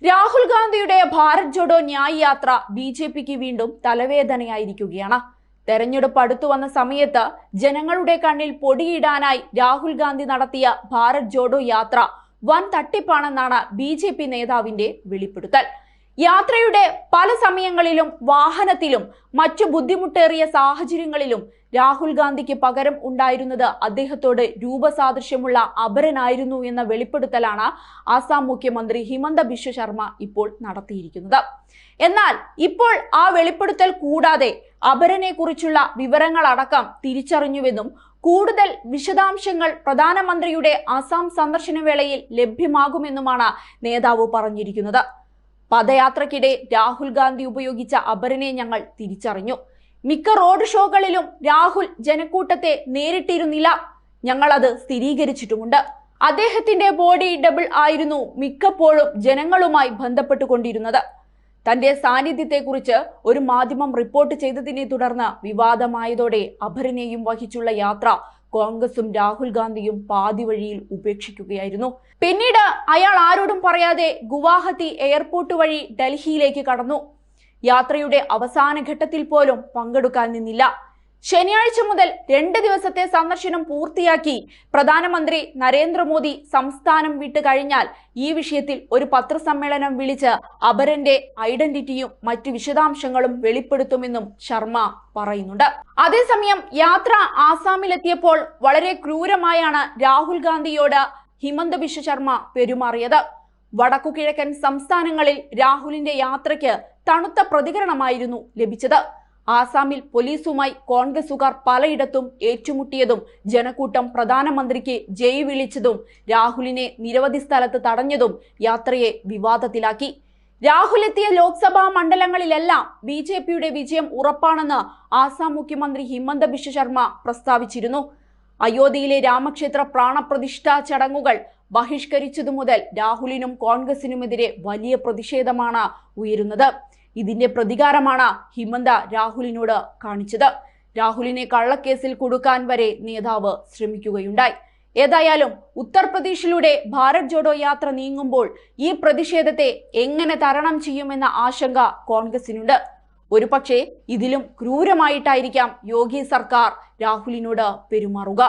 രാഹുൽ ഗാന്ധിയുടെ ഭാരത് ജോഡോ ന്യായ് യാത്ര ബി.ജെ.പിക്ക് വീണ്ടും തലവേദനയായിരിക്കുകയാണ്. തെരഞ്ഞെടുപ്പ് അടുത്തു വന്ന സമയത്ത് ജനങ്ങളുടെ കണ്ണിൽ പൊടിയിടാനായി രാഹുൽ ഗാന്ധി നടത്തിയ ഭാരത് ജോഡോ യാത്ര വൻ തട്ടിപ്പാണെന്നാണ് ബി.ജെ.പി നേതാവിന്റെ വെളിപ്പെടുത്തൽ. യാത്രയുടെ പല സമയങ്ങളിലും വാഹനത്തിലും മറ്റു ബുദ്ധിമുട്ടേറിയ സാഹചര്യങ്ങളിലും രാഹുൽ ഗാന്ധിക്ക് പകരം ഉണ്ടായിരുന്നത് അദ്ദേഹത്തോട് രൂപസാദൃശ്യമുള്ള അപരനായിരുന്നു എന്ന വെളിപ്പെടുത്തലാണ് ആസാം മുഖ്യമന്ത്രി ഹിമന്ത ബിശ്വ ശർമ്മ ഇപ്പോൾ നടത്തിയിരിക്കുന്നത്. എന്നാൽ ഇപ്പോൾ ആ വെളിപ്പെടുത്തൽ കൂടാതെ അപരനെ കുറിച്ചുള്ള വിവരങ്ങളടക്കം തിരിച്ചറിഞ്ഞുവെന്നും കൂടുതൽ വിശദാംശങ്ങൾ പ്രധാനമന്ത്രിയുടെ ആസാം സന്ദർശന വേളയിൽ ലഭ്യമാകുമെന്നുമാണ് നേതാവ് പറഞ്ഞിരിക്കുന്നത്. പദയാത്രയ്ക്കിടെ രാഹുൽ ഗാന്ധി ഉപയോഗിച്ച അപരനെ ഞങ്ങൾ തിരിച്ചറിഞ്ഞു. മിക്ക റോഡ് ഷോകളിലും രാഹുൽ ജനക്കൂട്ടത്തെ നേരിട്ടിരുന്നില്ല. ഞങ്ങളത് സ്ഥിരീകരിച്ചിട്ടുമുണ്ട്. അദ്ദേഹത്തിന്റെ ബോഡി ഡബിൾ ആയിരുന്നു മിക്കപ്പോഴും ജനങ്ങളുമായി ബന്ധപ്പെട്ടുകൊണ്ടിരുന്നത്. തന്റെ സാന്നിധ്യത്തെക്കുറിച്ച് ഒരു മാധ്യമം റിപ്പോർട്ട് ചെയ്തതിനെ തുടർന്ന് വിവാദമായതോടെ അപരനെയും വഹിച്ചുള്ള യാത്ര കോൺഗ്രസും രാഹുൽ ഗാന്ധിയും പാതി വഴിയിൽ ഉപേക്ഷിക്കുകയായിരുന്നു. പിന്നീട് അയാൾ ആരോടും പറയാതെ ഗുവാഹത്തി എയർപോർട്ട് വഴി ഡൽഹിയിലേക്ക് കടന്നു. യാത്രയുടെ അവസാന ഘട്ടത്തിൽ പോലും പങ്കെടുക്കാൻ നിന്നില്ല. ശനിയാഴ്ച മുതൽ 2 ദിവസത്തെ സന്ദർശനം പൂർത്തിയാക്കി പ്രധാനമന്ത്രി നരേന്ദ്രമോദി സംസ്ഥാനം വിട്ട് കഴിഞ്ഞാൽ ഈ വിഷയത്തിൽ ഒരു പത്രസമ്മേളനം വിളിച്ച് അപരന്റെ ഐഡന്റിറ്റിയും മറ്റു വിശദാംശങ്ങളും വെളിപ്പെടുത്തുമെന്നും ശർമ്മ പറയുന്നുണ്ട്. അതേസമയം യാത്ര ആസാമിലെത്തിയപ്പോൾ വളരെ ക്രൂരമായാണ് രാഹുൽ ഗാന്ധിയോട് ഹിമന്ത ബിശ്വ ശർമ്മ പെരുമാറിയത്. വടക്കുകിഴക്കൻ സംസ്ഥാനങ്ങളിൽ രാഹുലിന്റെ യാത്രയ്ക്ക് തണുത്ത പ്രതികരണമായിരുന്നു ലഭിച്ചത്. ആസാമിൽ പോലീസുമായി കോൺഗ്രസുകാർ പലയിടത്തും ഏറ്റുമുട്ടിയതും ജനക്കൂട്ടം പ്രധാനമന്ത്രിക്ക് ജയ് വിളിച്ചതും രാഹുലിനെ നിരവധി സ്ഥലത്ത് തടഞ്ഞതും യാത്രയെ വിവാദത്തിലാക്കി. രാഹുൽ എത്തിയ ലോക്സഭാ മണ്ഡലങ്ങളിലെല്ലാം ബി.ജെ.പിയുടെ വിജയം ഉറപ്പാണെന്ന് ആസാം മുഖ്യമന്ത്രി ഹിമന്ത ബിശ്വ ശർമ്മ പ്രസ്താവിച്ചിരുന്നു. അയോധ്യയിലെ രാമക്ഷേത്ര പ്രാണപ്രതിഷ്ഠാ ചടങ്ങുകൾ ബഹിഷ്കരിച്ചതു മുതൽ രാഹുലിനും കോൺഗ്രസിനുമെതിരെ വലിയ പ്രതിഷേധമാണ് ഉയരുന്നത്. ഇതിന്റെ പ്രതികാരമാണ് ഹിമന്ത രാഹുലിനോട് കാണിച്ചത്. രാഹുലിനെ കള്ളക്കേസിൽ കുടുക്കാൻ വരെ നേതാവ് ശ്രമിക്കുകയുണ്ടായി. ഏതായാലും ഉത്തർപ്രദേശിലൂടെ ഭാരത് ജോഡോ യാത്ര നീങ്ങുമ്പോൾ ഈ പ്രതിഷേധത്തെ എങ്ങനെ തരണം ചെയ്യുമെന്ന ആശങ്ക കോൺഗ്രസിനുണ്ട്. ഒരുപക്ഷെ ഇതിലും ക്രൂരമായിട്ടായിരിക്കാം യോഗി സർക്കാർ രാഹുലിനോട് പെരുമാറുക.